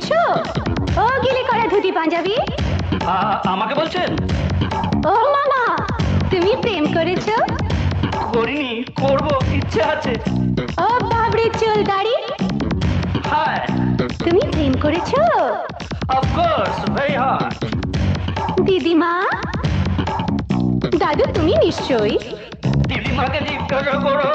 করেছো? ও গিলি করা ধুতি পাঞ্জাবি, আমাকে বলছেন? ও মামা, তুমি প্রেম করেছো? করিনি, করবো, ইচ্ছে আছে। ও বাবরে চুল দাড়ি, হ্যাঁ, তুমি প্রেম করেছো? Of course, very hard. দিদিমা, দাদু তুমি নিশ্চয়ই। দিদিমাকে জিজ্ঞাসা করো।